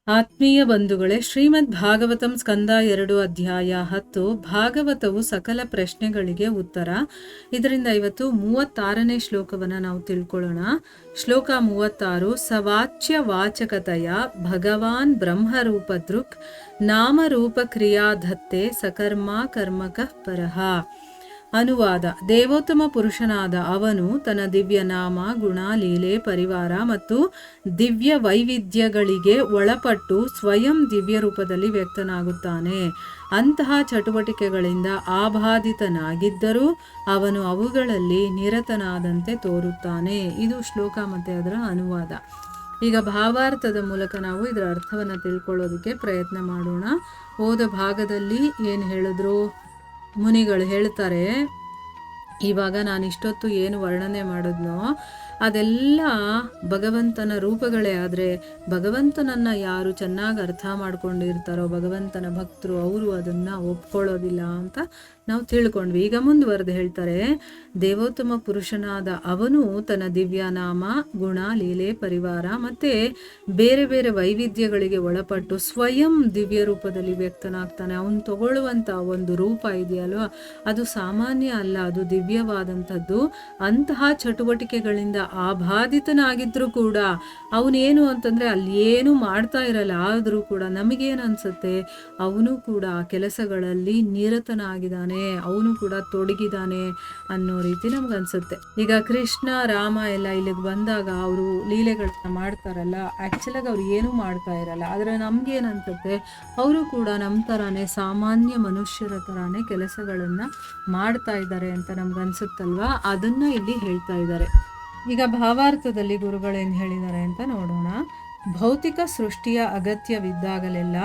ಆತ್ಮೀಯ ಬಂಧುಗಳೇ, ಶ್ರೀಮದ್ ಭಾಗವತಂ ಸ್ಕಂದ 2 ಅಧ್ಯಾಯ 10 ಭಾಗವತವು ಸಕಲ ಪ್ರಶ್ನೆಗಳಿಗೆ ಉತ್ತರ. ಇದರಿಂದ ಇವತ್ತು 36ನೇ ಶ್ಲೋಕವನ್ನು ನಾವು ತಿಳ್ಕೊಳ್ಳೋಣ. ಶ್ಲೋಕ 36. ಸವಾಚ್ಯ ವಾಚಕತೆಯ ಭಗವಾನ್ ಬ್ರಹ್ಮರೂಪದೃಕ್ ನಾಮರೂಪ ಕ್ರಿಯಾಧತ್ತೆ ಸಕರ್ಮ ಕರ್ಮಕಃ ಪರಃ. ಅನುವಾದ: ದೇವೋತ್ತಮ ಪುರುಷನಾದ ಅವನು ತನ್ನ ದಿವ್ಯ ನಾಮ, ಗುಣ, ಲೀಲೆ, ಪರಿವಾರ ಮತ್ತು ದಿವ್ಯ ವೈವಿಧ್ಯಗಳಿಗೆ ಒಳಪಟ್ಟು ಸ್ವಯಂ ದಿವ್ಯ ರೂಪದಲ್ಲಿ ವ್ಯಕ್ತನಾಗುತ್ತಾನೆ. ಅಂತಹ ಚಟುವಟಿಕೆಗಳಿಂದ ಆಬಾಧಿತನಾಗಿದ್ದರೂ ಅವನು ಅವುಗಳಲ್ಲಿ ನಿರತನಾದಂತೆ ತೋರುತ್ತಾನೆ. ಇದು ಶ್ಲೋಕ ಮತ್ತು ಅದರ ಅನುವಾದ. ಈಗ ಭಾವಾರ್ಥದ ಮೂಲಕ ನಾವು ಇದರ ಅರ್ಥವನ್ನು ತಿಳ್ಕೊಳ್ಳೋದಕ್ಕೆ ಪ್ರಯತ್ನ ಮಾಡೋಣ. ಹೋದ ಭಾಗದಲ್ಲಿ ಏನು ಹೇಳಿದ್ರು, ಮುನಿಗಳು ಹೇಳ್ತಾರೆ, ಇವಾಗ ನಾನು ಇಷ್ಟೊತ್ತು ಏನು ವರ್ಣನೆ ಮಾಡಿದ್ನೋ ಅದೆಲ್ಲ ಭಗವಂತನ ರೂಪಗಳೇ. ಆದರೆ ಭಗವಂತನನ್ನು ಯಾರು ಚೆನ್ನಾಗಿ ಅರ್ಥ ಮಾಡ್ಕೊಂಡಿರ್ತಾರೋ, ಭಗವಂತನ ಭಕ್ತರು, ಅವರು ಅದನ್ನು ಒಪ್ಕೊಳ್ಳೋದಿಲ್ಲ ಅಂತ ನಾವು ತಿಳ್ಕೊಂಡ್ವಿ. ಈಗ ಮುಂದುವರೆದು ಹೇಳ್ತಾರೆ, ದೇವೋತ್ತಮ ಪುರುಷನಾದ ಅವನು ತನ್ನ ದಿವ್ಯ ನಾಮ, ಗುಣ, ಲೀಲೆ, ಪರಿವಾರ ಮತ್ತು ಬೇರೆ ಬೇರೆ ವೈವಿಧ್ಯಗಳಿಗೆ ಒಳಪಟ್ಟು ಸ್ವಯಂ ದಿವ್ಯ ರೂಪದಲ್ಲಿ ವ್ಯಕ್ತನಾಗ್ತಾನೆ. ಅವನು ತಗೊಳ್ಳುವಂಥ ಒಂದು ರೂಪ ಇದೆಯಲ್ವ, ಅದು ಸಾಮಾನ್ಯ ಅಲ್ಲ, ಅದು ದಿವ್ಯವಾದಂಥದ್ದು. ಅಂತಹ ಚಟುವಟಿಕೆಗಳಿಂದ ಆಬಾಧಿತನಾಗಿದ್ರೂ ಕೂಡ ಅವನೇನು ಅಂತಂದರೆ ಅಲ್ಲಿ ಏನು ಮಾಡ್ತಾ ಇರಲ್ಲ. ಆದರೂ ಕೂಡ ನಮಗೇನು ಅನಿಸುತ್ತೆ, ಅವನು ಕೂಡ ಕೆಲಸಗಳಲ್ಲಿ ನಿರತನಾಗಿದ್ದಾನೆ, ಅವನು ಕೂಡ ತೊಡಗಿದ್ದಾನೆ ಅನ್ನೋ ರೀತಿ ನಮ್ಗನ್ಸುತ್ತೆ. ಈಗ ಕೃಷ್ಣ, ರಾಮ ಎಲ್ಲ ಇಲ್ಲಿಗೆ ಬಂದಾಗ ಅವರು ಲೀಲೆಗಳನ್ನ ಮಾಡ್ತಾರಲ್ಲ, ಆ್ಯಕ್ಚುಲಾಗಿ ಅವ್ರು ಏನೂ ಮಾಡ್ತಾ ಇರಲ್ಲ. ಆದರೆ ನಮ್ಗೇನು ಅನ್ಸುತ್ತೆ, ಅವರು ಕೂಡ ನಮ್ಮ ಥರನೇ ಸಾಮಾನ್ಯ ಮನುಷ್ಯರ ಥರನೇ ಕೆಲಸಗಳನ್ನು ಮಾಡ್ತಾ ಇದ್ದಾರೆ ಅಂತ ನಮ್ಗನ್ಸುತ್ತಲ್ವಾ. ಅದನ್ನು ಇಲ್ಲಿ ಹೇಳ್ತಾ ಇದ್ದಾರೆ. ಈಗ ಭಾವಾರ್ಥದಲ್ಲಿ ಗುರುಗಳೇನು ಹೇಳಿದ್ದಾರೆ ಅಂತ ನೋಡೋಣ. ಭೌತಿಕ ಸೃಷ್ಟಿಯ ಅಗತ್ಯವಿದ್ದಾಗಲೆಲ್ಲ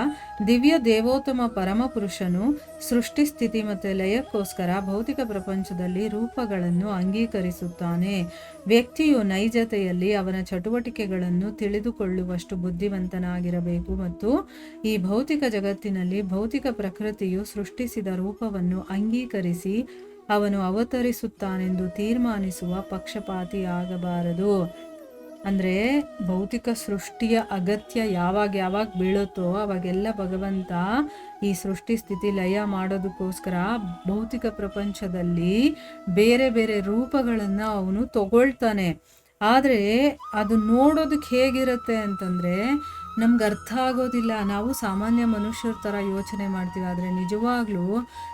ದಿವ್ಯ ದೇವೋತ್ತಮ ಪರಮಪುರುಷನು ಸೃಷ್ಟಿ, ಸ್ಥಿತಿ ಮತ್ತು ಲಯಕ್ಕೋಸ್ಕರ ಭೌತಿಕ ಪ್ರಪಂಚದಲ್ಲಿ ರೂಪಗಳನ್ನು ಅಂಗೀಕರಿಸುತ್ತಾನೆ. ವ್ಯಕ್ತಿಯು ನೈಜತೆಯಲ್ಲಿ ಅವನ ಚಟುವಟಿಕೆಗಳನ್ನು ತಿಳಿದುಕೊಳ್ಳುವಷ್ಟು ಬುದ್ಧಿವಂತನಾಗಿರಬೇಕು ಮತ್ತು ಈ ಭೌತಿಕ ಜಗತ್ತಿನಲ್ಲಿ ಭೌತಿಕ ಪ್ರಕೃತಿಯು ಸೃಷ್ಟಿಸಿದ ರೂಪವನ್ನು ಅಂಗೀಕರಿಸಿ ಅವನು ಅವತರಿಸುತ್ತಾನೆಂದು ತೀರ್ಮಾನಿಸುವ ಪಕ್ಷಪಾತಿಯಾಗಬಾರದು. ಅಂದರೆ ಭೌತಿಕ ಸೃಷ್ಟಿಯ ಅಗತ್ಯ ಯಾವಾಗ ಬೀಳುತ್ತೋ ಅವಾಗೆಲ್ಲ ಭಗವಂತ ಈ ಸೃಷ್ಟಿ, ಸ್ಥಿತಿ, ಲಯ ಮಾಡೋದಕ್ಕೋಸ್ಕರ ಭೌತಿಕ ಪ್ರಪಂಚದಲ್ಲಿ ಬೇರೆ ಬೇರೆ ರೂಪಗಳನ್ನು ಅವನು ತಗೊಳ್ತಾನೆ. ಆದರೆ ಅದು ನೋಡೋದಕ್ಕೆ ಹೇಗಿರುತ್ತೆ ಅಂತಂದರೆ ನಮ್ಗೆ ಅರ್ಥ ಆಗೋದಿಲ್ಲ. ನಾವು ಸಾಮಾನ್ಯ ಮನುಷ್ಯರ ಥರ ಯೋಚನೆ ಮಾಡ್ತೀವಿ, ಆದರೆ ನಿಜವಾಗ್ಲೂ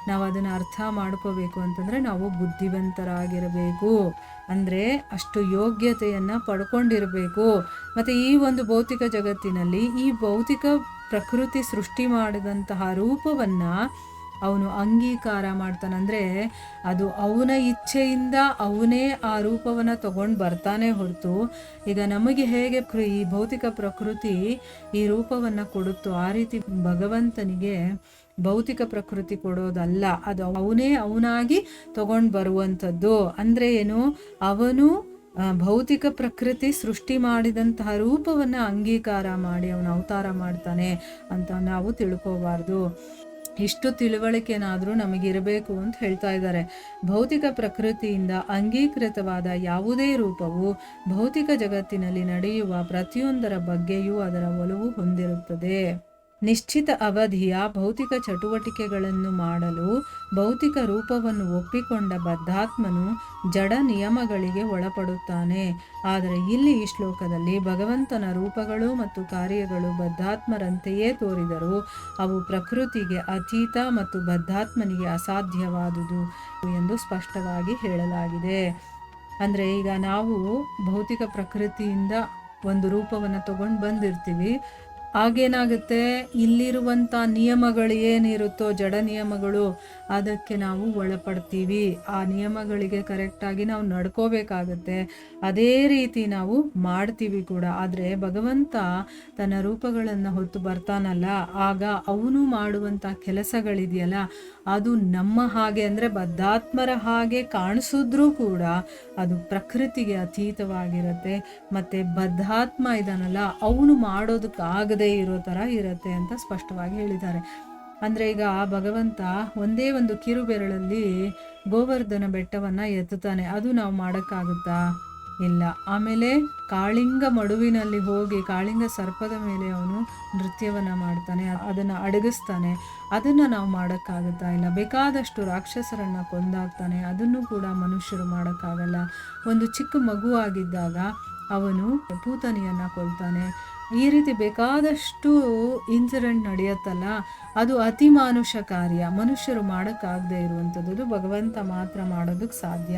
ನಾವು ಅದನ್ನು ಅರ್ಥ ಮಾಡ್ಕೋಬೇಕು ಅಂತಂದರೆ ನಾವು ಬುದ್ಧಿವಂತರಾಗಿರಬೇಕು. ಅಂದರೆ ಅಷ್ಟು ಯೋಗ್ಯತೆಯನ್ನು ಪಡ್ಕೊಂಡಿರಬೇಕು. ಮತ್ತು ಈ ಒಂದು ಭೌತಿಕ ಜಗತ್ತಿನಲ್ಲಿ ಈ ಭೌತಿಕ ಪ್ರಕೃತಿ ಸೃಷ್ಟಿ ಮಾಡಿದಂತಹ ರೂಪವನ್ನು ಅವನು ಅಂಗೀಕಾರ ಮಾಡ್ತಾನೆ. ಅಂದರೆ ಅದು ಅವನ ಇಚ್ಛೆಯಿಂದ ಅವನೇ ಆ ರೂಪವನ್ನು ತಗೊಂಡು ಬರ್ತಾನೆ ಹೊರತು, ಈಗ ನಮಗೆ ಹೇಗೆ ಈ ಭೌತಿಕ ಪ್ರಕೃತಿ ಈ ರೂಪವನ್ನು ಕೊಡುತ್ತೋ ಆ ರೀತಿ ಭಗವಂತನಿಗೆ ಭೌತಿಕ ಪ್ರಕೃತಿ ಕೊಡೋದಲ್ಲ, ಅದು ಅವನಾಗಿ ತಗೊಂಡು ಬರುವಂಥದ್ದು. ಅಂದರೆ ಏನು, ಅವನು ಭೌತಿಕ ಪ್ರಕೃತಿ ಸೃಷ್ಟಿ ಮಾಡಿದಂತಹ ರೂಪವನ್ನು ಅಂಗೀಕಾರ ಮಾಡಿ ಅವನು ಅವತಾರ ಮಾಡ್ತಾನೆ ಅಂತ ನಾವು ತಿಳ್ಕೋಬಾರ್ದು. ಇಷ್ಟು ತಿಳುವಳಿಕೆನಾದರೂ ನಮಗಿರಬೇಕು ಅಂತ ಹೇಳ್ತಾ ಇದ್ದಾರೆ. ಭೌತಿಕ ಪ್ರಕೃತಿಯಿಂದ ಅಂಗೀಕೃತವಾದ ಯಾವುದೇ ರೂಪವು ಭೌತಿಕ ಜಗತ್ತಿನಲ್ಲಿ ನಡೆಯುವ ಪ್ರತಿಯೊಂದರ ಬಗ್ಗೆಯೂ ಅದರ ಒಲವು ಹೊಂದಿರುತ್ತದೆ. ನಿಶ್ಚಿತ ಅವಧಿಯ ಭೌತಿಕ ಚಟುವಟಿಕೆಗಳನ್ನು ಮಾಡಲು ಭೌತಿಕ ರೂಪವನ್ನು ಒಪ್ಪಿಕೊಂಡ ಬದ್ಧಾತ್ಮನು ಜಡ ನಿಯಮಗಳಿಗೆ ಒಳಪಡುತ್ತಾನೆ. ಆದರೆ ಇಲ್ಲಿ ಈ ಶ್ಲೋಕದಲ್ಲಿ ಭಗವಂತನ ರೂಪಗಳು ಮತ್ತು ಕಾರ್ಯಗಳು ಬದ್ಧಾತ್ಮರಂತೆಯೇ ತೋರಿದರೂ ಅವು ಪ್ರಕೃತಿಗೆ ಅತೀತ ಮತ್ತು ಬದ್ಧಾತ್ಮನಿಗೆ ಅಸಾಧ್ಯವಾದುದು ಎಂದು ಸ್ಪಷ್ಟವಾಗಿ ಹೇಳಲಾಗಿದೆ. ಅಂದರೆ ಈಗ ನಾವು ಭೌತಿಕ ಪ್ರಕೃತಿಯಿಂದ ಒಂದು ರೂಪವನ್ನು ತಗೊಂಡು ಬಂದಿರ್ತೀವಿ. ಆಗೇನಾಗುತ್ತೆ, ಇಲ್ಲಿರುವಂಥ ನಿಯಮಗಳು ಏನಿರುತ್ತೋ ಜಡ ನಿಯಮಗಳು, ಅದಕ್ಕೆ ನಾವು ಒಳಪಡ್ತೀವಿ. ಆ ನಿಯಮಗಳಿಗೆ ಕರೆಕ್ಟಾಗಿ ನಾವು ನಡ್ಕೋಬೇಕಾಗತ್ತೆ. ಅದೇ ರೀತಿ ನಾವು ಮಾಡ್ತೀವಿ ಕೂಡ. ಆದರೆ ಭಗವಂತ ತನ್ನ ರೂಪಗಳನ್ನು ಹೊತ್ತು ಬರ್ತಾನಲ್ಲ, ಆಗ ಅವನು ಮಾಡುವಂಥ ಕೆಲಸಗಳಿದೆಯಲ್ಲ, ಅದು ನಮ್ಮ ಹಾಗೆ ಅಂದರೆ ಬದ್ಧಾತ್ಮರ ಹಾಗೆ ಕಾಣಿಸಿದ್ರೂ ಕೂಡ ಅದು ಪ್ರಕೃತಿಗೆ ಅತೀತವಾಗಿರುತ್ತೆ. ಮತ್ತು ಬದ್ಧಾತ್ಮ ಇದಾನಲ್ಲ, ಅವನು ಮಾಡೋದಕ್ಕಾಗದೇ ಇರೋ ಥರ ಇರುತ್ತೆ ಅಂತ ಸ್ಪಷ್ಟವಾಗಿ ಹೇಳಿದ್ದಾರೆ. ಅಂದರೆ ಈಗ ಭಗವಂತ ಒಂದೇ ಒಂದು ಕಿರುಬೆರಳಲ್ಲಿ ಗೋವರ್ಧನ ಬೆಟ್ಟವನ್ನು ಎತ್ತುತ್ತಾನೆ. ಅದು ನಾವು ಮಾಡೋಕ್ಕಾಗುತ್ತಾ? ಇಲ್ಲ. ಆಮೇಲೆ ಕಾಳಿಂಗ ಮಡುವಿನಲ್ಲಿ ಹೋಗಿ ಕಾಳಿಂಗ ಸರ್ಪದ ಮೇಲೆ ಅವನು ನೃತ್ಯವನ್ನು ಮಾಡ್ತಾನೆ, ಅದನ್ನು ಅಡಗಿಸ್ತಾನೆ. ಅದನ್ನು ನಾವು ಮಾಡೋಕ್ಕಾಗುತ್ತಾ ಇಲ್ಲ. ಬೇಕಾದಷ್ಟು ರಾಕ್ಷಸರನ್ನು ಕೊಂದಾಗ್ತಾನೆ, ಅದನ್ನು ಕೂಡ ಮನುಷ್ಯರು ಮಾಡೋಕ್ಕಾಗಲ್ಲ. ಒಂದು ಚಿಕ್ಕ ಮಗು ಆಗಿದ್ದಾಗ ಅವನು ಪೂತನಿಯನ್ನು ಕೊಲ್ತಾನೆ. ಈ ರೀತಿ ಬೇಕಾದಷ್ಟು ಇನ್ಸಿಡೆಂಟ್ ನಡೆಯುತ್ತಲ್ಲ, ಅದು ಅತಿ ಮಾನುಷ ಕಾರ್ಯ, ಮನುಷ್ಯರು ಮಾಡೋಕ್ಕಾಗದೇ ಇರುವಂಥದ್ದು ಭಗವಂತ ಮಾತ್ರ ಮಾಡೋದಕ್ಕೆ ಸಾಧ್ಯ.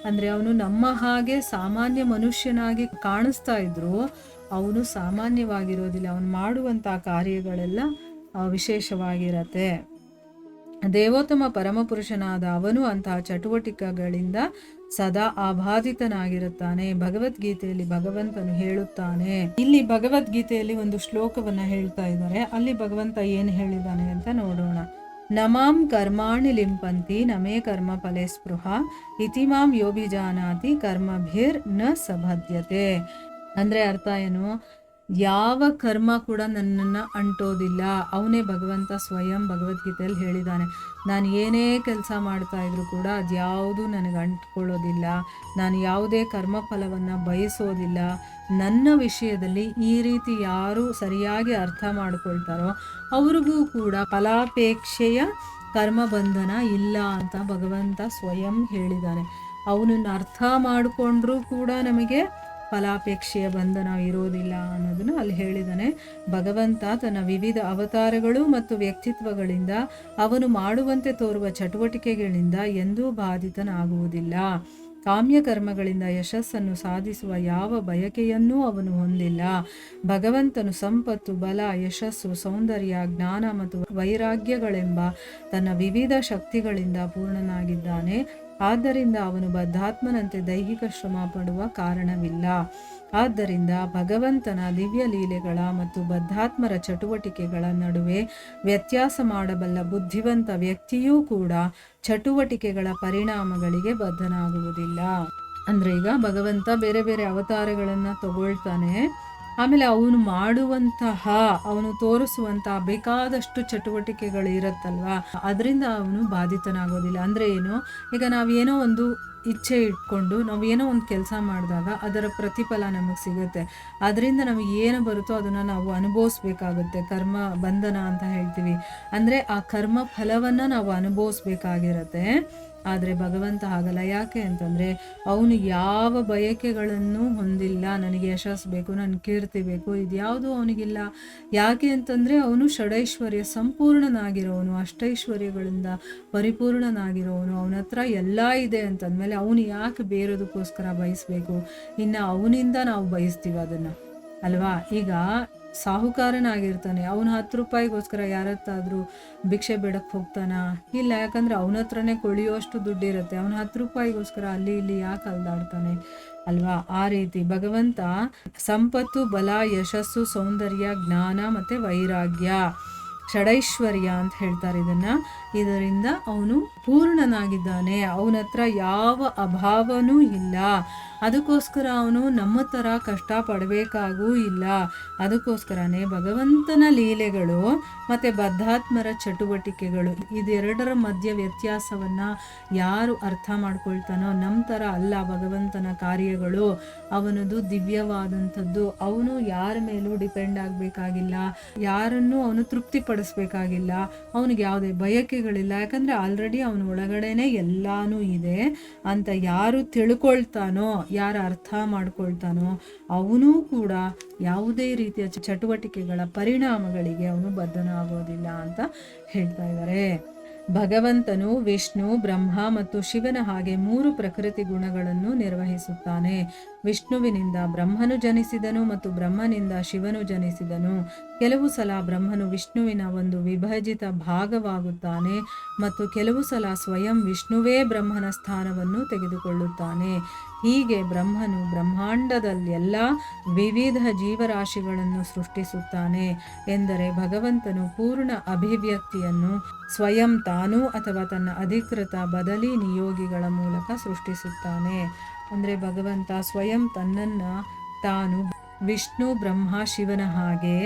ಅಂದರೆ ಅವನು ನಮ್ಮ ಹಾಗೆ ಸಾಮಾನ್ಯ ಮನುಷ್ಯನಾಗಿ ಕಾಣಿಸ್ತಾ ಇದ್ರು, ಅವನು ಸಾಮಾನ್ಯವಾಗಿರೋದಿಲ್ಲ. ಅವನು ಮಾಡುವಂಥ ಕಾರ್ಯಗಳೆಲ್ಲ ವಿಶೇಷವಾಗಿರತ್ತೆ. ದೇವೋತ್ತಮ ಪರಮಪುರುಷನಾದ ಅವನು ಅಂತಹ ಚಟುವಟಿಕೆಗಳಿಂದ ಸದಾ ಆಬಾಧಿತನಾಗಿರುತ್ತಾನೆ. ಭಗವದ್ಗೀತೆಯಲ್ಲಿ ಭಗವಂತನು ಹೇಳುತ್ತಾನೆ, ಇಲ್ಲಿ ಭಗವದ್ಗೀತೆಯಲ್ಲಿ ಒಂದು ಶ್ಲೋಕವನ್ನ ಹೇಳ್ತಾ ಇದ್ದಾರೆ. ಅಲ್ಲಿ ಭಗವಂತ ಏನು ಹೇಳಿದ್ದಾನೆ ಅಂತ ನೋಡೋಣ. ನಮಾಂ ಕರ್ಮಾಣಿ ಲಿಂಪಂತಿ ನಮೇ ಕರ್ಮ ಫಲೆ ಸ್ಪೃಹ ಇತಿ ಮಾಂ ಯೋಭಿಜಾನಾತಿ ಕರ್ಮಭಿರ್ ನ ಸಬದ್ಯತೆ. ಅಂದ್ರೆ ಅರ್ಥ ಏನು? ಯಾವ ಕರ್ಮ ಕೂಡ ನನ್ನನ್ನು ಅಂಟೋದಿಲ್ಲ. ಅವನೇ ಭಗವಂತ ಸ್ವಯಂ ಭಗವದ್ಗೀತೆಯಲ್ಲಿ ಹೇಳಿದ್ದಾನೆ, ನಾನು ಏನೇ ಕೆಲಸ ಮಾಡ್ತಾ ಇದ್ರು ಕೂಡ ಅದ್ಯಾವುದು ನನಗೆ ಅಂಟ್ಕೊಳ್ಳೋದಿಲ್ಲ, ನಾನು ಯಾವುದೇ ಕರ್ಮಫಲವನ್ನು ಬಯಸೋದಿಲ್ಲ. ನನ್ನ ವಿಷಯದಲ್ಲಿ ಈ ರೀತಿ ಯಾರು ಸರಿಯಾಗಿ ಅರ್ಥ ಮಾಡ್ಕೊಳ್ತಾರೋ ಅವ್ರಿಗೂ ಕೂಡ ಫಲಾಪೇಕ್ಷೆಯ ಕರ್ಮಬಂಧನ ಇಲ್ಲ ಅಂತ ಭಗವಂತ ಸ್ವಯಂ ಹೇಳಿದ್ದಾನೆ. ಅವನನ್ನು ಅರ್ಥ ಮಾಡಿಕೊಂಡ್ರೂ ಕೂಡ ನಮಗೆ ಫಲಾಪೇಕ್ಷೆಯ ಬಂಧನ ಇರೋದಿಲ್ಲ ಅನ್ನೋದನ್ನು ಅಲ್ಲಿ ಹೇಳಿದ್ದಾನೆ. ಭಗವಂತ ತನ್ನ ವಿವಿಧ ಅವತಾರಗಳು ಮತ್ತು ವ್ಯಕ್ತಿತ್ವಗಳಿಂದ ಅವನು ಮಾಡುವಂತೆ ತೋರುವ ಚಟುವಟಿಕೆಗಳಿಂದ ಎಂದೂ ಬಾಧಿತನಾಗುವುದಿಲ್ಲ. ಕಾಮ್ಯ ಕರ್ಮಗಳಿಂದ ಯಶಸ್ಸನ್ನು ಸಾಧಿಸುವ ಯಾವ ಬಯಕೆಯನ್ನೂ ಅವನು ಹೊಂದಿಲ್ಲ. ಭಗವಂತನು ಸಂಪತ್ತು, ಬಲ, ಯಶಸ್ಸು, ಸೌಂದರ್ಯ, ಜ್ಞಾನ ಮತ್ತು ವೈರಾಗ್ಯಗಳೆಂಬ ತನ್ನ ವಿವಿಧ ಶಕ್ತಿಗಳಿಂದ ಪೂರ್ಣನಾಗಿದ್ದಾನೆ. ಆದ್ದರಿಂದ ಅವನು ಬದ್ಧಾತ್ಮನಂತೆ ದೈಹಿಕ ಶ್ರಮ ಪಡುವ ಕಾರಣವಿಲ್ಲ. ಆದ್ದರಿಂದ ಭಗವಂತನ ದಿವ್ಯ ಲೀಲೆಗಳ ಮತ್ತು ಬದ್ಧಾತ್ಮರ ಚಟುವಟಿಕೆಗಳ ನಡುವೆ ವ್ಯತ್ಯಾಸ ಮಾಡಬಲ್ಲ ಬುದ್ಧಿವಂತ ವ್ಯಕ್ತಿಯೂ ಕೂಡ ಚಟುವಟಿಕೆಗಳ ಪರಿಣಾಮಗಳಿಗೆ ಬದ್ಧನಾಗುವುದಿಲ್ಲ. ಅಂದ್ರೆ ಈಗ ಭಗವಂತ ಬೇರೆ ಬೇರೆ ಅವತಾರಗಳನ್ನು ತಗೊಳ್ತಾನೆ. ಆಮೇಲೆ ಅವನು ಮಾಡುವಂತಹ, ಅವನು ತೋರಿಸುವಂತಹ ಬೇಕಾದಷ್ಟು ಚಟುವಟಿಕೆಗಳು ಇರುತ್ತಲ್ವಾ, ಅದರಿಂದ ಅವನು ಬಾಧಿತನಾಗೋದಿಲ್ಲ. ಅಂದರೆ ಏನು? ಈಗ ನಾವೇನೋ ಒಂದು ಇಚ್ಛೆ ಇಟ್ಕೊಂಡು ನಾವೇನೋ ಒಂದು ಕೆಲಸ ಮಾಡಿದಾಗ ಅದರ ಪ್ರತಿಫಲ ನಮಗೆ ಸಿಗುತ್ತೆ. ಅದರಿಂದ ನಮಗೆ ಏನು ಬರುತ್ತೋ ಅದನ್ನು ನಾವು ಅನುಭವಿಸ್ಬೇಕಾಗುತ್ತೆ. ಕರ್ಮ ಬಂಧನ ಅಂತ ಹೇಳ್ತೀವಿ. ಅಂದರೆ ಆ ಕರ್ಮ ಫಲವನ್ನು ನಾವು ಅನುಭವಿಸ್ಬೇಕಾಗಿರತ್ತೆ. ಆದರೆ ಭಗವಂತ ಹಾಗಲ್ಲ. ಯಾಕೆ ಅಂತಂದರೆ ಅವನು ಯಾವ ಬಯಕೆಗಳನ್ನು ಹೊಂದಿಲ್ಲ. ನನಗೆ ಯಶಸ್ಸು ಬೇಕು, ನನ್ನ ಕೀರ್ತಿ ಬೇಕು, ಇದ್ಯಾವುದು ಅವನಿಗಿಲ್ಲ. ಯಾಕೆ ಅಂತಂದರೆ ಅವನು ಷಡೈಶ್ವರ್ಯ ಸಂಪೂರ್ಣನಾಗಿರೋವನು, ಅಷ್ಟೈಶ್ವರ್ಯಗಳಿಂದ ಪರಿಪೂರ್ಣನಾಗಿರೋವನು. ಅವನ ಹತ್ರ ಎಲ್ಲ ಇದೆ ಅಂತಂದಮೇಲೆ ಅವನು ಯಾಕೆ ಬೇರೋದಕ್ಕೋಸ್ಕರ ಬಯಸಬೇಕು? ಇನ್ನು ಅವನಿಂದ ನಾವು ಬಯಸ್ತೀವಿ ಅದನ್ನು ಅಲ್ವಾ? ಈಗ ಸಾಹುಕಾರನಾಗಿರ್ತಾನೆ, ಅವನು 10 ರೂಪಾಯಿಗೋಸ್ಕರ ಯಾರತ್ತಾದರೂ ಭಿಕ್ಷೆ ಬೇಡಕ್ಕೆ ಹೋಗ್ತಾನ? ಇಲ್ಲ. ಯಾಕಂದರೆ ಅವನ ಹತ್ರನೇ ಕೊಳಿಯೋಷ್ಟು ದುಡ್ಡಿರುತ್ತೆ. ಅವನು 10 ರೂಪಾಯಿಗೋಸ್ಕರ ಅಲ್ಲಿ ಇಲ್ಲಿ ಯಾಕೆ ಅಲ್ದಾಡ್ತಾನೆ ಅಲ್ವಾ? ಆ ರೀತಿ ಭಗವಂತ ಸಂಪತ್ತು, ಬಲ, ಯಶಸ್ಸು, ಸೌಂದರ್ಯ, ಜ್ಞಾನ ಮತ್ತು ವೈರಾಗ್ಯ, ಷಡೈಶ್ವರ್ಯ ಅಂತ ಹೇಳ್ತಾರೆ ಇದರಿಂದ ಅವನು ಪೂರ್ಣನಾಗಿದ್ದಾನೆ. ಅವನ ಹತ್ರ ಯಾವ ಅಭಾವನೂ ಇಲ್ಲ. ಅದಕ್ಕೋಸ್ಕರ ಅವನು ನಮ್ಮ ಥರ ಕಷ್ಟ ಪಡಬೇಕಾಗೂ ಇಲ್ಲ. ಅದಕ್ಕೋಸ್ಕರನೇ ಭಗವಂತನ ಲೀಲೆಗಳು ಮತ್ತು ಬದ್ಧಾತ್ಮರ ಚಟುವಟಿಕೆಗಳು ಇದೆರಡರ ಮಧ್ಯ ವ್ಯತ್ಯಾಸವನ್ನು ಯಾರು ಅರ್ಥ ಮಾಡ್ಕೊಳ್ತಾನೋ, ನಮ್ಮ ಥರ ಅಲ್ಲ ಭಗವಂತನ ಕಾರ್ಯಗಳು. ಅವನದು ದಿವ್ಯವಾದಂಥದ್ದು. ಅವನು ಯಾರ ಮೇಲೂ ಡಿಪೆಂಡ್ ಆಗಬೇಕಾಗಿಲ್ಲ, ಯಾರನ್ನು ಅವನು ತೃಪ್ತಿಪಡಿಸ್ಬೇಕಾಗಿಲ್ಲ. ಅವನಿಗೆ ಯಾವುದೇ ಬಯಕೆಗಳಿಲ್ಲ. ಯಾಕಂದರೆ ಆಲ್ರೆಡಿ ಅವನ ಒಳಗಡೆನೆ ಎಲ್ಲಾನು ಇದೆ ಅಂತ ಯಾರು ತಿಳ್ಕೊಳ್ತಾನೋ, ಯಾರು ಅರ್ಥ ಮಾಡ್ಕೊಳ್ತಾನೋ ಅವನೂ ಕೂಡ ಯಾವುದೇ ರೀತಿಯ ಚಟುವಟಿಕೆಗಳ ಪರಿಣಾಮಗಳಿಗೆ ಅವನು ಬದ್ಧನಾಗೋದಿಲ್ಲ ಅಂತ ಹೇಳ್ತಾ ಇದ್ದಾರೆ. ಭಗವಂತನು ವಿಷ್ಣು, ಬ್ರಹ್ಮ ಮತ್ತು ಶಿವನ ಹಾಗೆ 3 ಪ್ರಕೃತಿ ಗುಣಗಳನ್ನು ನಿರ್ವಹಿಸುತ್ತಾನೆ. ವಿಷ್ಣುವಿನಿಂದ ಬ್ರಹ್ಮನು ಜನಿಸಿದನು ಮತ್ತು ಬ್ರಹ್ಮನಿಂದ ಶಿವನು ಜನಿಸಿದನು. ಕೆಲವು ಸಲ ಬ್ರಹ್ಮನು ವಿಷ್ಣುವಿನ ಒಂದು ವಿಭಜಿತ ಭಾಗವಾಗುತ್ತಾನೆ ಮತ್ತು ಕೆಲವು ಸಲ ಸ್ವಯಂ ವಿಷ್ಣುವೇ ಬ್ರಹ್ಮನ ಸ್ಥಾನವನ್ನು ತೆಗೆದುಕೊಳ್ಳುತ್ತಾನೆ. ಹೀಗೆ ಬ್ರಹ್ಮನು ಬ್ರಹ್ಮಾಂಡದಲ್ಲೆಲ್ಲ ವಿವಿಧ ಜೀವರಾಶಿಗಳನ್ನು ಸೃಷ್ಟಿಸುತ್ತಾನೆ. ಎಂದರೆ ಭಗವಂತನು ಪೂರ್ಣ ಅಭಿವ್ಯಕ್ತಿಯನ್ನು ಸ್ವಯಂ ತಾನು ಅಥವಾ ತನ್ನ ಅಧಿಕೃತ ಬದಲಿ ನಿಯೋಗಿಗಳ ಮೂಲಕ ಸೃಷ್ಟಿಸುತ್ತಾನೆ. ಅಂದರೆ ಭಗವಂತ ಸ್ವಯಂ ತನ್ನನ್ನು ತಾನು ವಿಷ್ಣು, ಬ್ರಹ್ಮ, ಶಿವನ ಹಾಗೆ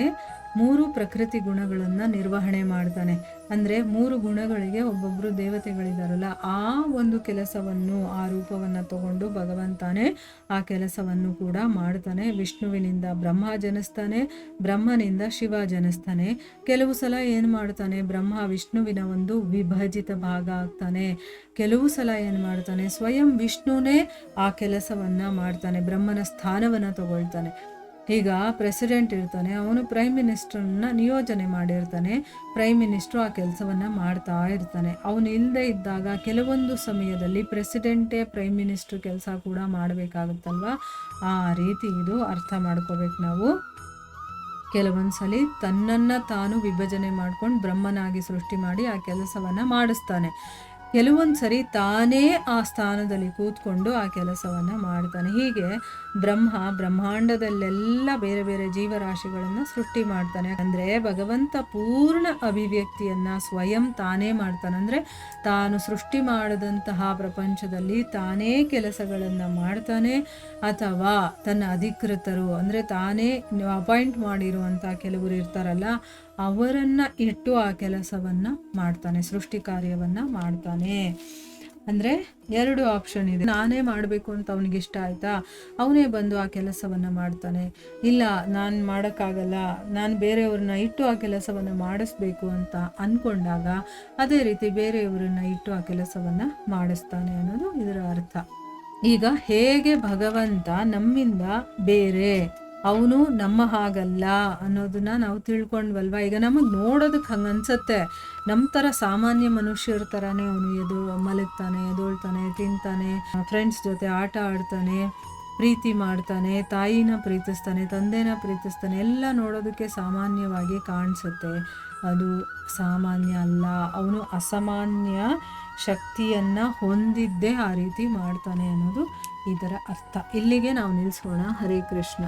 3 ಪ್ರಕೃತಿ ಗುಣಗಳನ್ನು ನಿರ್ವಹಣೆ ಮಾಡ್ತಾನೆ. ಅಂದರೆ 3 ಗುಣಗಳಿಗೆ ಒಬ್ಬೊಬ್ಬರು ದೇವತೆಗಳಿದಾರಲ್ಲ, ಆ ಒಂದು ಕೆಲಸವನ್ನು, ಆ ರೂಪವನ್ನು ತಗೊಂಡು ಭಗವಂತನೇ ಆ ಕೆಲಸವನ್ನು ಕೂಡ ಮಾಡ್ತಾನೆ. ವಿಷ್ಣುವಿನಿಂದ ಬ್ರಹ್ಮ ಜನಿಸ್ತಾನೆ, ಬ್ರಹ್ಮನಿಂದ ಶಿವ ಜನಿಸ್ತಾನೆ. ಕೆಲವು ಸಲ ಏನು ಮಾಡ್ತಾನೆ, ಬ್ರಹ್ಮ ವಿಷ್ಣುವಿನ ಒಂದು ವಿಭಜಿತ ಭಾಗ ಆಗ್ತಾನೆ. ಕೆಲವು ಸಲ ಏನು ಮಾಡ್ತಾನೆ, ಸ್ವಯಂ ವಿಷ್ಣುನೇ ಆ ಕೆಲಸವನ್ನು ಮಾಡ್ತಾನೆ, ಬ್ರಹ್ಮನ ಸ್ಥಾನವನ್ನು ತಗೊಳ್ತಾನೆ. ಈಗ ಪ್ರೆಸಿಡೆಂಟ್ ಇರ್ತಾನೆ, ಅವನು ಪ್ರೈಮ್ ಮಿನಿಸ್ಟರ್ನ ನಿಯೋಜನೆ ಮಾಡಿರ್ತಾನೆ, ಪ್ರೈಮ್ ಮಿನಿಸ್ಟ್ರು ಆ ಕೆಲಸವನ್ನು ಮಾಡ್ತಾ ಇರ್ತಾನೆ. ಅವನು ಇಲ್ಲದೆ ಇದ್ದಾಗ ಕೆಲವೊಂದು ಸಮಯದಲ್ಲಿ ಪ್ರೆಸಿಡೆಂಟೇ ಪ್ರೈಮ್ ಮಿನಿಸ್ಟ್ರ್ ಕೆಲಸ ಕೂಡ ಮಾಡಬೇಕಾಗುತ್ತಲ್ವ. ಆ ರೀತಿ ಇದು ಅರ್ಥ ಮಾಡ್ಕೋಬೇಕು ನಾವು. ಕೆಲವೊಂದ್ಸಲಿ ತನ್ನನ್ನು ತಾನು ವಿಭಜನೆ ಮಾಡ್ಕೊಂಡು ಬ್ರಹ್ಮನಾಗಿ ಸೃಷ್ಟಿ ಮಾಡಿ ಆ ಕೆಲಸವನ್ನು ಮಾಡಿಸ್ತಾನೆ. ಕೆಲವೊಂದು ಸರಿ ತಾನೇ ಆ ಸ್ಥಾನದಲ್ಲಿ ಕೂತ್ಕೊಂಡು ಆ ಕೆಲಸವನ್ನು ಮಾಡ್ತಾನೆ. ಹೀಗೆ ಬ್ರಹ್ಮಾಂಡದಲ್ಲೆಲ್ಲ ಬೇರೆ ಬೇರೆ ಜೀವರಾಶಿಗಳನ್ನು ಸೃಷ್ಟಿ ಮಾಡ್ತಾನೆ. ಅಂದರೆ ಭಗವಂತ ಪೂರ್ಣ ಅಭಿವ್ಯಕ್ತಿಯನ್ನು ಸ್ವಯಂ ತಾನೇ ಮಾಡ್ತಾನೆ. ಅಂದರೆ ತಾನು ಸೃಷ್ಟಿ ಮಾಡಿದಂತಹ ಪ್ರಪಂಚದಲ್ಲಿ ತಾನೇ ಕೆಲಸಗಳನ್ನು ಮಾಡ್ತಾನೆ, ಅಥವಾ ತನ್ನ ಅಧಿಕೃತರು ಅಂದರೆ ತಾನೇ ಅಪಾಯಿಂಟ್ ಮಾಡಿರುವಂಥ ಕೆಲವರು ಇರ್ತಾರಲ್ಲ, ಅವರನ್ನು ಇಟ್ಟು ಆ ಕೆಲಸವನ್ನು ಮಾಡ್ತಾನೆ, ಸೃಷ್ಟಿ ಕಾರ್ಯವನ್ನು ಮಾಡ್ತಾನೆ. ಅಂದರೆ 2 ಆಪ್ಷನ್ ಇದೆ. ನಾನೇ ಮಾಡಬೇಕು ಅಂತ ಅವನಿಗೆ ಇಷ್ಟ ಆಯಿತಾ, ಅವನೇ ಬಂದು ಆ ಕೆಲಸವನ್ನು ಮಾಡ್ತಾನೆ. ಇಲ್ಲ, ನಾನು ಮಾಡೋಕ್ಕಾಗಲ್ಲ, ನಾನು ಬೇರೆಯವ್ರನ್ನ ಇಟ್ಟು ಆ ಕೆಲಸವನ್ನು ಮಾಡಿಸ್ಬೇಕು ಅಂತ ಅಂದ್ಕೊಂಡಾಗ ಅದೇ ರೀತಿ ಬೇರೆಯವರನ್ನ ಇಟ್ಟು ಆ ಕೆಲಸವನ್ನು ಮಾಡಿಸ್ತಾನೆ ಅನ್ನೋದು ಇದರ ಅರ್ಥ. ಈಗ ಹೇಗೆ ಭಗವಂತ ನಮ್ಮಿಂದ ಬೇರೆ, ಅವನು ನಮ್ಮ ಹಾಗಲ್ಲ ಅನ್ನೋದನ್ನ ನಾವು ತಿಳ್ಕೊಂಡ್ವಲ್ವ. ಈಗ ನಮಗೆ ನೋಡೋದಕ್ಕೆ ಹಂಗೆ ಅನ್ಸತ್ತೆ, ನಮ್ಮ ಥರ ಸಾಮಾನ್ಯ ಮನುಷ್ಯರ ಥರನೇ ಅವನು ಮಲಗ್ತಾನೆ, ಎದೊಳ್ತಾನೆ, ತಿಂತಾನೆ, ಫ್ರೆಂಡ್ಸ್ ಜೊತೆ ಆಟ ಆಡ್ತಾನೆ, ಪ್ರೀತಿ ಮಾಡ್ತಾನೆ, ತಾಯಿನ ಪ್ರೀತಿಸ್ತಾನೆ, ತಂದೆನ ಪ್ರೀತಿಸ್ತಾನೆ, ಎಲ್ಲ ನೋಡೋದಕ್ಕೆ ಸಾಮಾನ್ಯವಾಗಿ ಕಾಣಿಸುತ್ತೆ. ಅದು ಸಾಮಾನ್ಯ ಅಲ್ಲ, ಅವನು ಅಸಾಮಾನ್ಯ ಶಕ್ತಿಯನ್ನು ಹೊಂದಿದ್ದೇ ಆ ರೀತಿ ಮಾಡ್ತಾನೆ ಅನ್ನೋದು ಇದರ ಅರ್ಥ. ಇಲ್ಲಿಗೆ ನಾವು ನಿಲ್ಲಿಸೋಣ. ಹರೇ ಕೃಷ್ಣ.